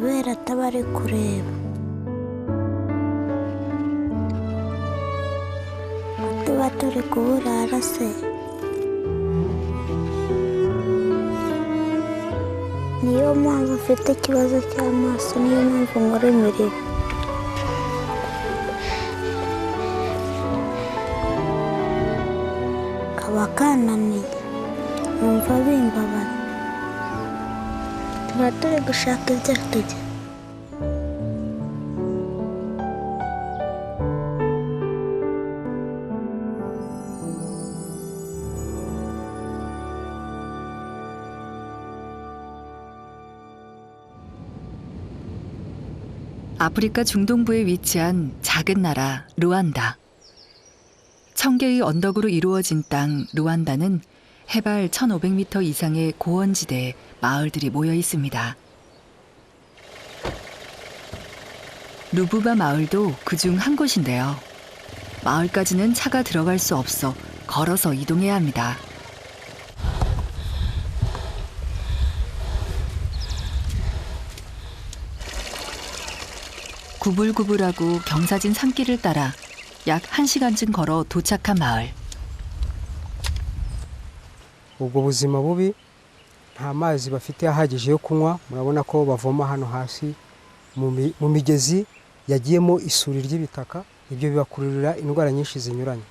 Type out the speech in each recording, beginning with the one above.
kubera ataba ari kureba. Tuba turi kuburara se. Niyo mpamvu ufite ikibazo cy'amaso, niyo mpamvu nkora imirimo. Kaba kananiye, numva bimbabaza. Tuba turi gushaka ibyo turya. 아프리카 중동부에 위치한 작은 나라 루안다. 천 개의 언덕으로 이루어진 땅 루안다는 해발 1,500m 이상의 고원지대에 마을들이 모여 있습니다. 루부바 마을도 그중 한 곳인데요. 마을까지는 차가 들어갈 수 없어 걸어서 이동해야 합니다. 구불구불하고 경사진 산길을 따라 약 1시간쯤 걸어 도착한 마을. ubwo buzima bubi nta mazi bafite ahagije yo kunywa. Murabona ko bavoma hano hasi mu migezi yagiyemo isuri ry'ibitaka. Ibyo bibakururira indwara nyinshi zinyuranye.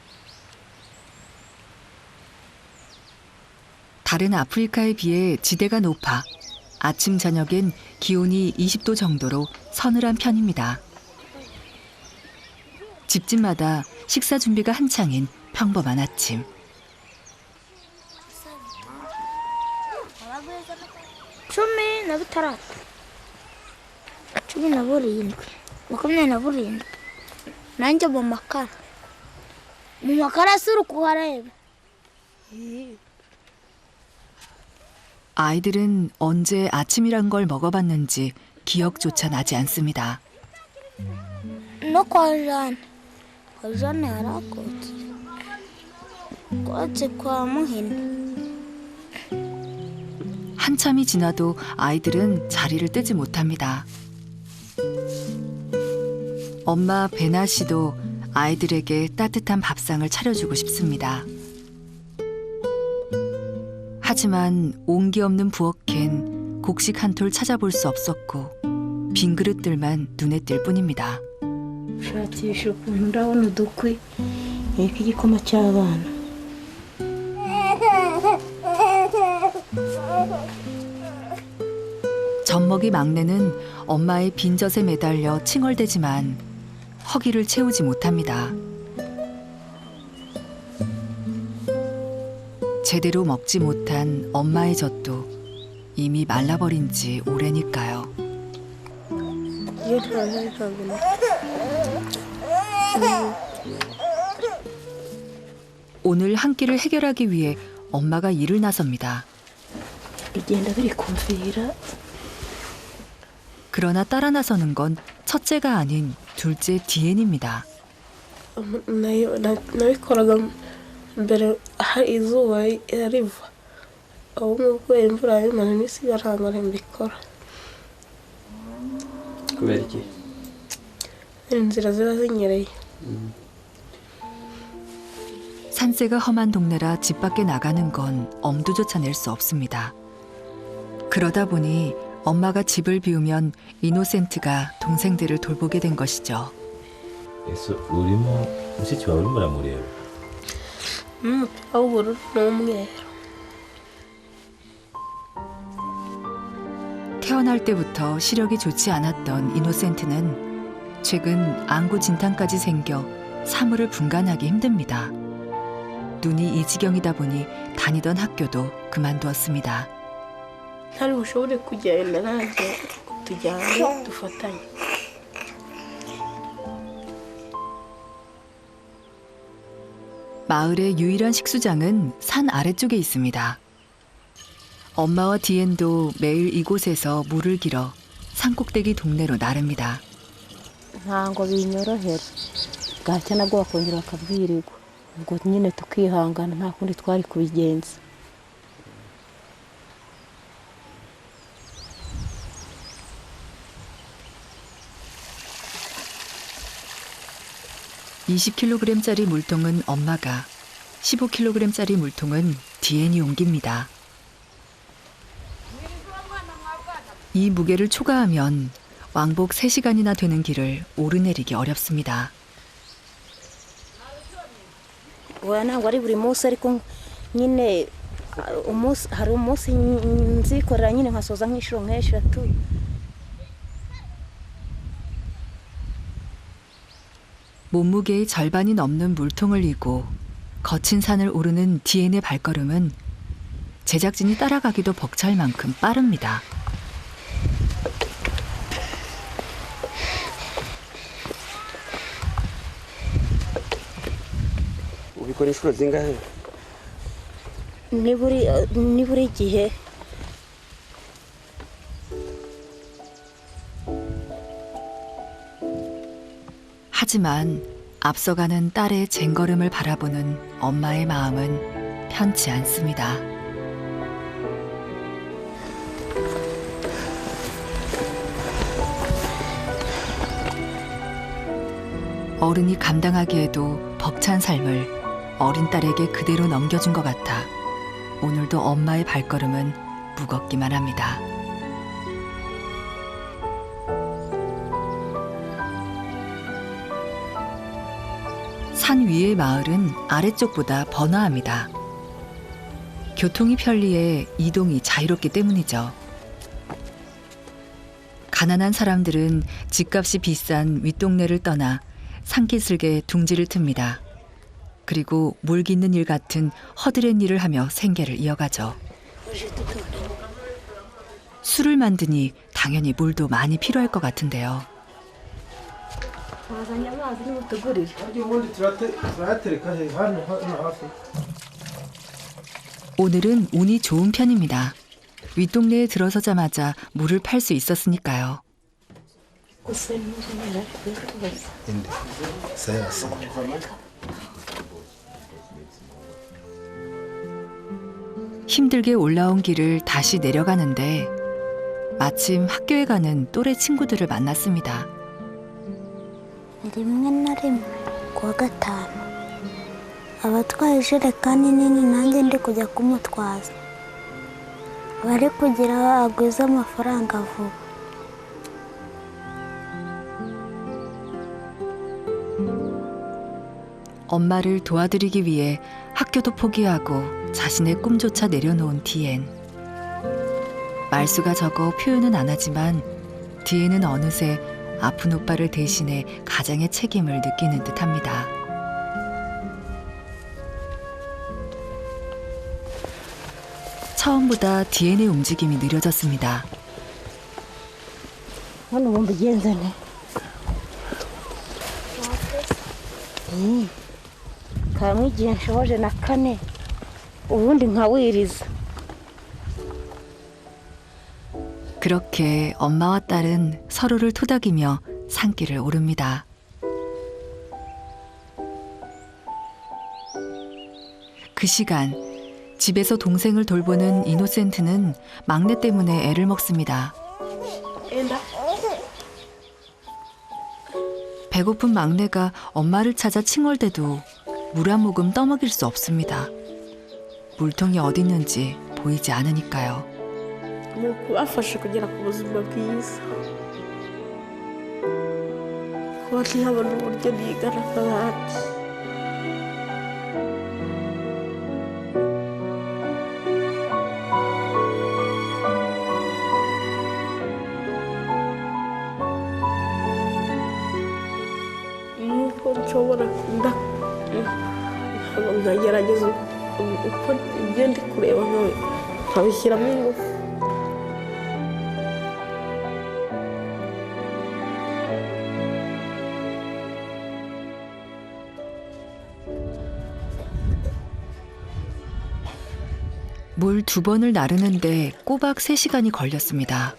다른 아프리카에 비해 지대가 높아 아침 저녁엔 기온이 20도 정도로 서늘한 편입니다. 집집마다 식사 준비가 한창인 평범한 아침. Cumi na bitandatu, 17, 27. nanjye mu makara si uri kuhareba. 아이들은 언제 아침이란 걸 먹어봤는지 기억조차 나지 않습니다. No kwa Jane yarakotse. Kotse kwa Muhini. 한참이 지나도 아이들은 자리를 뜨지 못합니다. 엄마 베나 씨도 아이들에게 따뜻한 밥상을 차려주고 싶습니다. 하지만 온기 없는 부엌엔 곡식 한 톨 찾아볼 수 없었고 빈 그릇들만 눈에 띌 뿐입니다. shakisha ukuntu ndabona udukwi iki gikoma cy'abana. 젖먹이 막내는 엄마의 빈젖에 매달려 칭얼대지만 허기를 채우지 못합니다. 제대로 먹지 못한 엄마의 젖도 이미 말라버린 지 오래니까요. 오늘 한 끼를 해결하기 위해 엄마가 일을 나섭니다. bigenda biri kumvira. 그러나 따라 나서는 건 첫째가 아닌 둘째 디엔입니다. nabikoraga mbere hari izuba riva, ubu ngubu imvura imaze iminsi igaragara mbikora. kubera iki? inzira ziba zinyereye. 산세가 험한 동네라 집 밖에 나가는 건 엄두조차 낼 수 없습니다. 그러다 보니 엄마가 집을 비우면 이노센트가 동생들을 돌보게 된 것이죠. 그래서 무시치와 얼마나 무리해요? 우bururu n'umweru. 태어날 때부터 시력이 좋지 않았던 이노센트는 최근 안구 진탕까지 생겨 사물을 분간하기 힘듭니다. 눈이 이 지경이다 보니 다니던 학교도 그만두었습니다. ntari bushobore kugenda nanjye tujyane dufatanye. 마을의 유일한 식수장은 산 아래쪽에 있습니다. 엄마와 디엔도 매일 이곳에서 물을 길어 산꼭대기 동네로 나릅니다. ntabwo binyorohera bwacya nabwo bakongera bakabwirirwa, ubwo nyine tukihangana, nta kundi twari kubigenza. 20kg짜리 물통은 엄마가, 15kg짜리 물통은 디엔이 옮깁니다. 이 무게를 초과하면 왕복 3시간이나 되는 길을 오르내리기 어렵습니다. ntabwo ari buri munsi ariko nyine hari umunsi nzikorera nyine nkasoza nk'inshuro nk'eshatu. 몸무게의 절반이 넘는 물통을 이고 거친 산을 오르는 디엔의 발걸음은 제작진이 따라가기도 벅찰 만큼 빠릅니다. ubikora inshuro zingahe? ni buri gihe. 하지만 앞서가는 딸의 쟁걸음을 바라보는 엄마의 마음은 편치 않습니다. 어른이 감당하기에도 벅찬 삶을 어린 딸에게 그대로 넘겨준 것 같아 오늘도 엄마의 발걸음은 무겁기만 합니다. 산 위의 마을은 아래쪽보다 번화합니다. 교통이 편리해 이동이 자유롭기 때문이죠. 가난한 사람들은 집값이 비싼 윗동네를 떠나 산기슭에 둥지를 틉니다. 그리고 물 깃는 일 같은 허드렛 일을 하며 생계를 이어가죠. 술을 만드니 당연히 물도 많이 필요할 것 같은데요. 오늘은 운이 좋은 편입니다. 윗동네에 들어서자마자 물을 팔 수 있었으니까요. 힘들게 올라온 길을 다시 내려가는데 마침 학교에 가는 또래 친구들을 만났습니다. rimwe na rimwe kuwa gatanu abatwaye ijerekani nini nanjye ndi kujya kumutwaza bari kugira agwize amafaranga vuba. 엄마를 도와드리기 위해 학교도 포기하고 자신의 꿈조차 내려놓은 디엔. 말수가 적어 표현은 안 하지만 디엔은 어느새 아픈 오빠를 대신해 가장의 책임을 느끼는 듯합니다. 처음보다 디엔의 움직임이 느려졌습니다. hano ubu mbigenzane kamwe igihe nshoje na kane ubundi nkawiriza. 그렇게 엄마와 딸은 서로를 토닥이며 산길을 오릅니다. 그 시간 집에서 동생을 돌보는 이노센트는 막내 때문에 애를 먹습니다. 배고픈 막내가 엄마를 찾아 칭얼대도 물 한 모금 떠먹일 수 없습니다. 물통이 어디 있는지 보이지 않으니까요. ni ukubafasha kugera ku buzima bwiza kuba ntihabona uburyo nigana nk'abandi. nuko nshobora nkagerageza uko ibyo ndi kureba nkabishyiramo ingufu. 물 2번을 나르는데 꼬박 3시간이 걸렸습니다.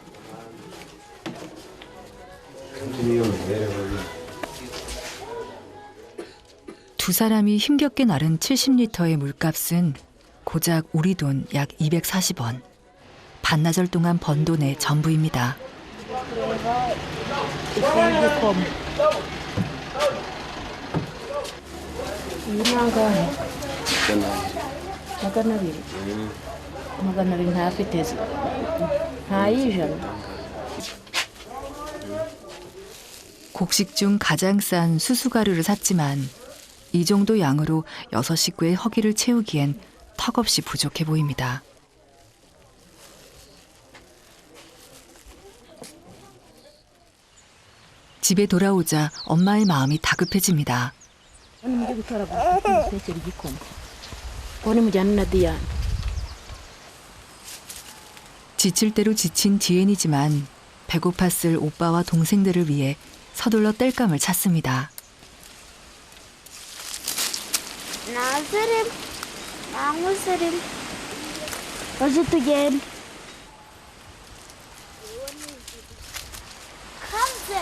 두 사람이 힘겹게 나른 70리터의 물값은 고작 우리 돈 약 240원. 반나절 동안 번 돈의 전부입니다. iyi ni angahe? magana abiri. magana abiri ntayafite ntayijana. 곡식 중 가장 싼 수수가루를 샀지만 이 정도 양으로 6식구의 허기를 채우기엔 턱없이 부족해 보입니다. 집에 돌아오자 엄마의 마음이 다급해집니다. 오늘 mujye gutora gutekera igikoma. 오늘 mujyane na Diane. 지칠 대로 지친 디엔이지만 배고팠을 오빠와 동생들을 위해 서둘러 땔감을 찾습니다. 나스림, 나무스림, 어서 tugen. 감세,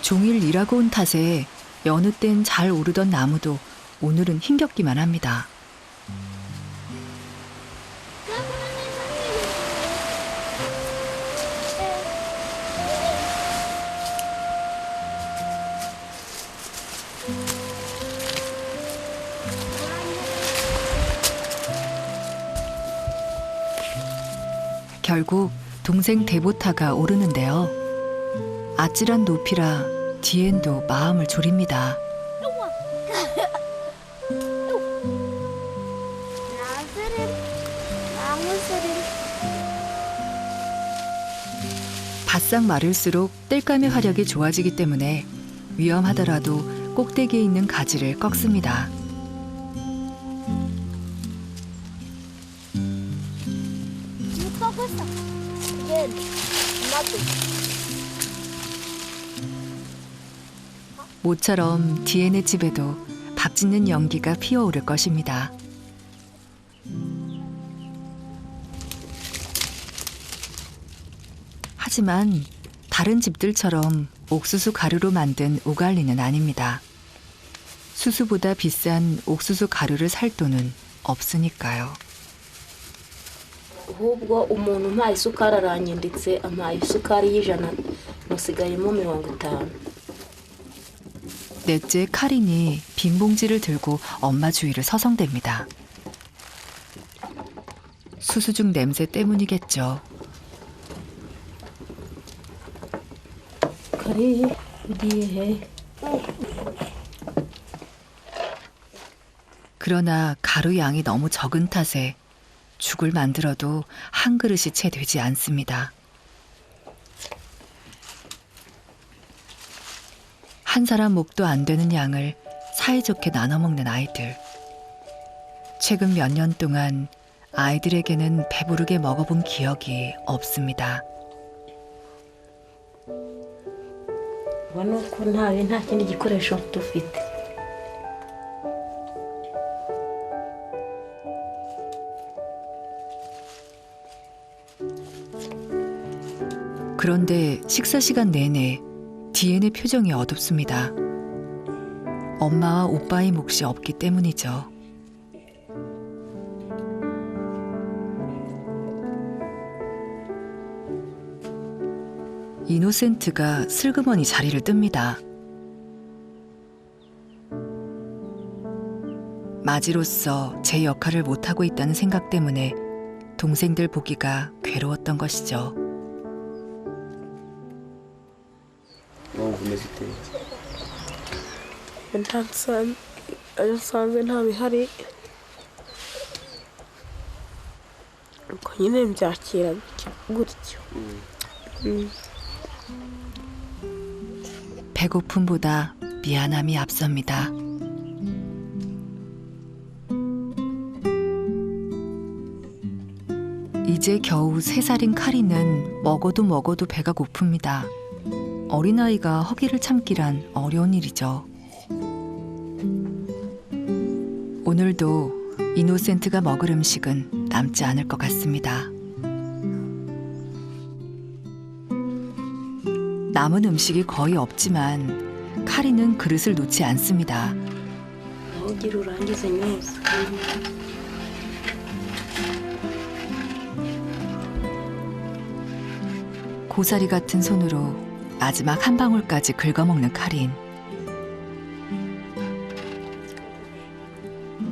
종일 일하고 온 탓에 여느 땐 잘 오르던 나무도 오늘은 힘겹기만 합니다. 결국 동생 데보타가 오르는데요. 아찔한 높이라 디엔도 마음을 졸입니다. 나스림, 나무스림. 바싹 마를수록 땔감의 화력이 좋아지기 때문에 위험하더라도 꼭대기에 있는 가지를 꺾습니다. 꺾었어. tugen, 나도. 모처럼 디엔의 집에도 밥 짓는 연기가 피어오를 것입니다. 하지만 다른 집들처럼 옥수수 가루로 만든 우갈리는 아닙니다. 수수보다 비싼 옥수수 가루를 살 돈은 없으니까요. ahubwo umuntu umpaye isukari aranyinditse ampaye isukari y'ijana musigayemo 50. 넷째 카린이 빈 봉지를 들고 엄마 주위를 서성댑니다. 수수죽 냄새 때문이겠죠. kari ugiye he? 그러나 가루 양이 너무 적은 탓에 죽을 만들어도 한 그릇이 채 되지 않습니다. 한 사람 목도 안 되는 양을 사이좋게 나눠 먹는 아이들. 최근 몇 년 동안 아이들에게는 배부르게 먹어본 기억이 없습니다. ubona ko nta kindi gikoresho dufite. 그런데 식사 시간 내내 디엔의 표정이 어둡습니다. 엄마와 오빠의 몫이 없기 때문이죠. 이노센트가 슬그머니 자리를 뜹니다. 마지로서 제 역할을 못하고 있다는 생각 때문에 동생들 보기가 괴로웠던 것이죠. Wumva umeze ute? nsanze nta bihari ubwo nyine mbyakira gutyo. 배고픔보다 미안함이 앞섭니다. 이제 겨우 3살인 카리는 먹어도 배가 고픕니다. 어린아이가 허기를 참기란 어려운 일이죠. 오늘도 이노센트가 먹을 음식은 남지 않을 것 같습니다. 남은 음식이 거의 없지만 카리는 그릇을 놓지 않습니다. ugira urangize neza. 고사리 같은 손으로 마지막 한 방울까지 긁어먹는 카린.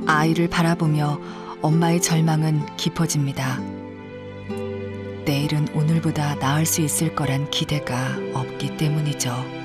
아이를 바라보며 엄마의 절망은 깊어집니다. 내일은 오늘보다 나을 수 있을 거란 기대가 없기 때문이죠.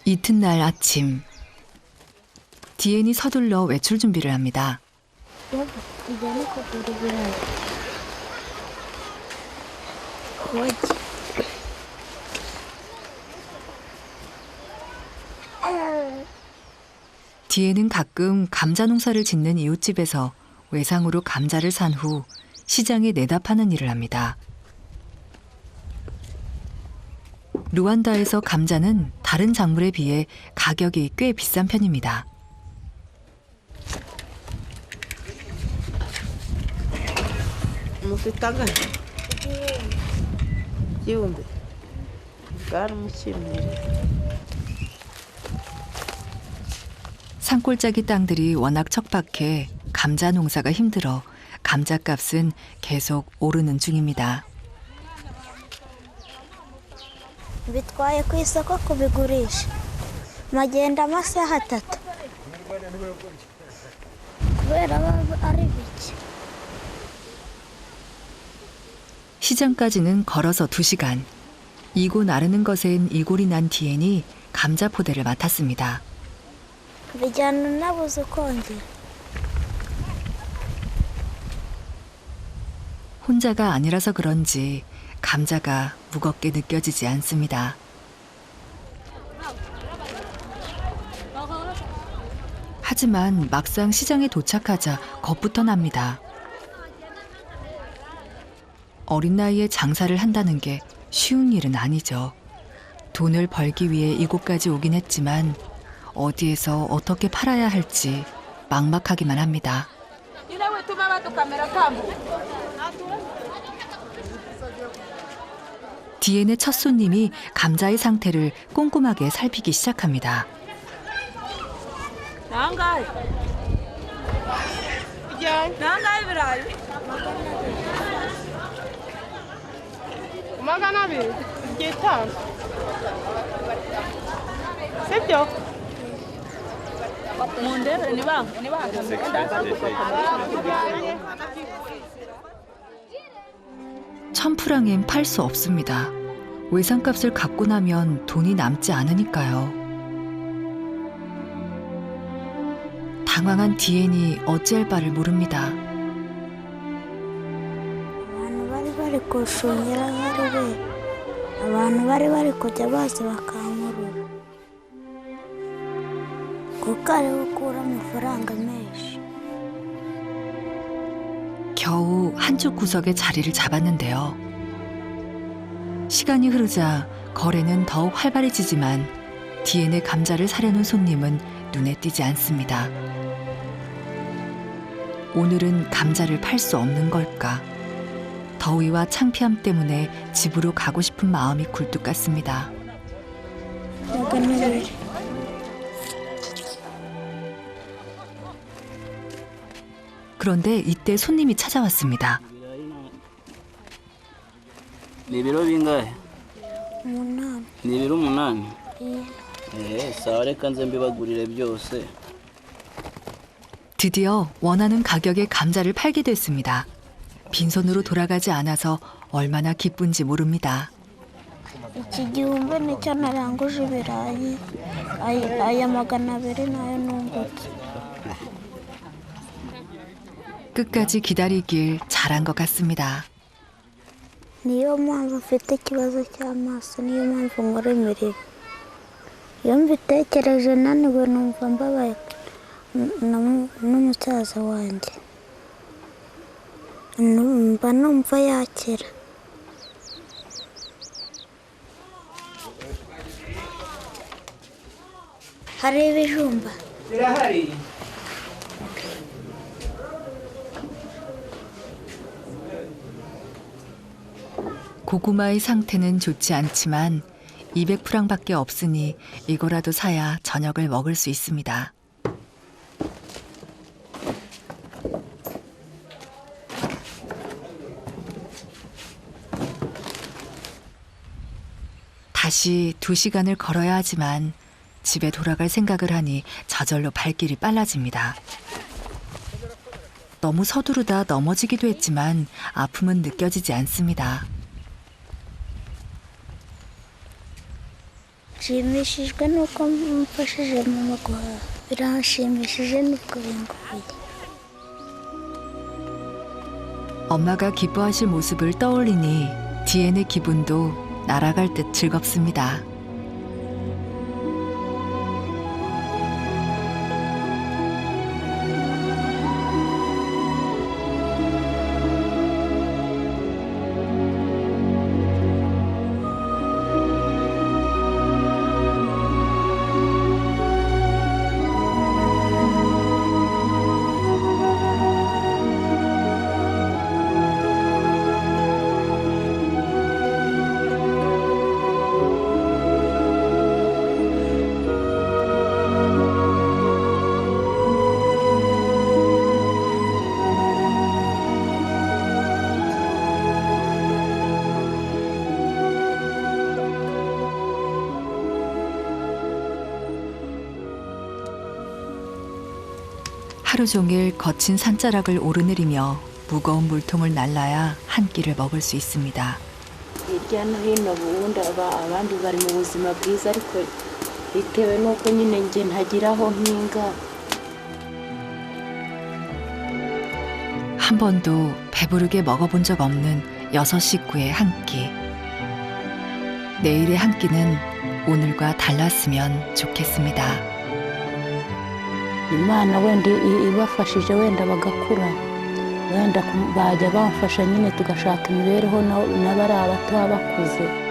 이튿날 아침, 디엔이 서둘러 외출 준비를 합니다. 여보, 이제는 그거를 뭐지? 디엔은 가끔 감자 농사를 짓는 이웃집에서 외상으로 감자를 산 후 시장에 내다 파는 일을 합니다. 루안다에서 감자는 다른 작물에 비해 가격이 꽤 비싼 편입니다. 산골짜기 땅들이 워낙 척박해 감자 농사가 힘들어 감자값은 계속 오르는 중입니다. bitwaye ku isoko kubigurisha magenda amasaha 3 kubera ari biki. 시장까지는 걸어서 2시간. 이고 나르는 것엔 이골이 난 디엔이 감자 포대를 맡았습니다. bijyana nabuze ukongera. 혼자가 아니라서 그런지 감자가 무겁게 느껴지지 않습니다. 하지만 막상 시장에 도착하자 겁부터 납니다. 어린 나이에 장사를 한다는 게 쉬운 일은 아니죠. 돈을 벌기 위해 이곳까지 오긴 했지만 어디에서 어떻게 팔아야 할지 막막하기만 합니다. 디엔의 첫 손님이 감자의 상태를 꼼꼼하게 살피기 시작합니다. 천프랑엔 팔 수 없습니다. 외상값을 갚고 나면 돈이 남지 않으니까요. 당황한 디엔이 어찌할 바를 모릅니다. abantu bari bari kushungera bari be abantu bari kujya baza bakankurura kuko ari gukura amafaranga menshi. 겨우 한쪽 구석에 자리를 잡았는데요. 시간이 흐르자 거래는 더욱 활발해지지만 디엔의 감자를 사려는 손님은 눈에 띄지 않습니다. 오늘은 감자를 팔 수 없는 걸까? 더위와 창피함 때문에 집으로 가고 싶은 마음이 굴뚝 같습니다. 그런데 이때 손님이 찾아왔습니다. Ni ibiro bingahe? 8. Ni ibiro 8? Iya. sawa reka nze mbibagurire byose. 드디어 원하는 가격에 감자를 팔게 됐습니다. 빈손으로 돌아가지 않아서 얼마나 기쁜지 모릅니다. iki gihumbi nicyo naranguje ibirayi aya 200 nayo nungutse. 끝까지 기다리길 잘한 것 같습니다. niyo mpamvu mfite ikibazo cy'amaso, niyo mpamvu nkora imirimo. iyo mbitekereje naniwe numva mbabaye n'umusaza wanjye mba numva yakira. Hari ibijumba? birahari. 고구마의 상태는 좋지 않지만 200프랑밖에 없으니 이거라도 사야 저녁을 먹을 수 있습니다. 다시 2시간을 걸어야 하지만 집에 돌아갈 생각을 하니 저절로 발길이 빨라집니다. 너무 서두르다 넘어지기도 했지만 아픔은 느껴지지 않습니다. nshimishijwe nuko mfashije mama guhaha. biranshimishije nuko bingoye. 엄마가 기뻐하실 모습을 떠올리니 디엔의 기분도 날아갈 듯 즐겁습니다. 하루 종일 거친 산자락을 오르내리며 무거운 물통을 날라야 한 끼를 먹을 수 있습니다. hirya no hino ubundi abandi bari mu buzima bwiza ariko bitewe n'uko nyine njye ntagira aho mpinga. 한 번도 배부르게 먹어본 적 없는 6 식구의 한 끼. 내일의 한 끼는 오늘과 달랐으면 좋겠습니다. Imana wenda ibafashije wenda bagakura wenda bajya bamfasha nyine tugashaka imibereho n'abari abato bakuze.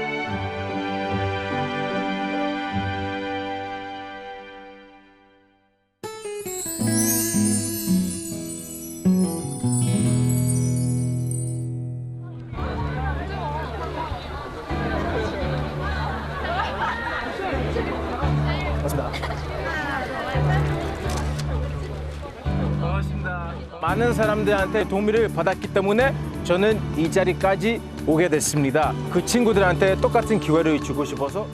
많은 사람들한테 도움을 받았기 때문에 저는 이 자리까지 오게 됐습니다. 그 친구들한테 똑같은 기회를 주고 싶어서.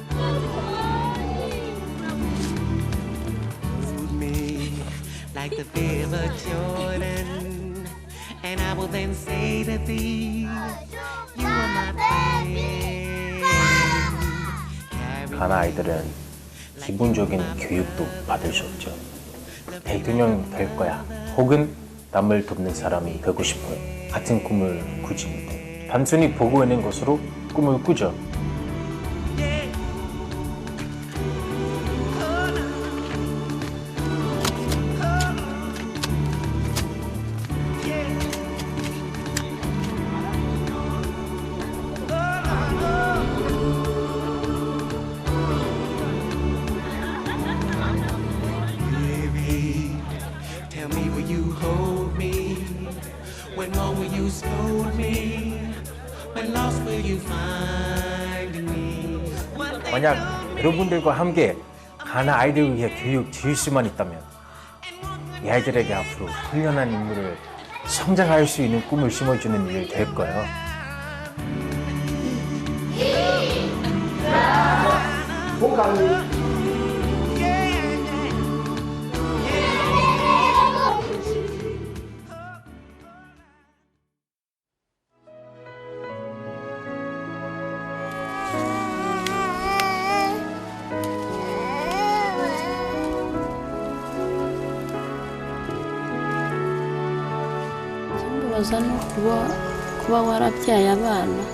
Like the river Jordan, and I will then say to thee, you are my friend. 가나 아이들은 기본적인 교육도 받을 수 없죠. 대통령 될 거야. 혹은 남을 돕는 사람이 되고 싶어요. 같은 꿈을 꾸지 못해. 단순히 보고 있는 것으로 꿈을 꾸죠. 만약 여러분들과 함께 가나 아이들을 위해 교육 지을 수만 있다면 이 아이들에게 앞으로 훌륭한 인물을 성장할 수 있는 꿈을 심어주는 일이 될 거예요. Baza no kuba warabyaye abana.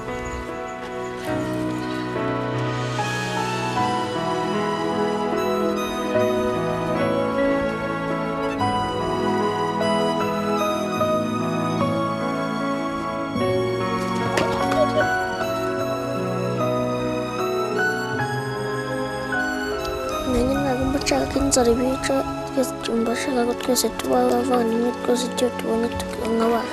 nshaka ko inzara ibica twese cyumva ashaka ko twese tuba abavandimwe twese icyo tubonye tukiba nk'abana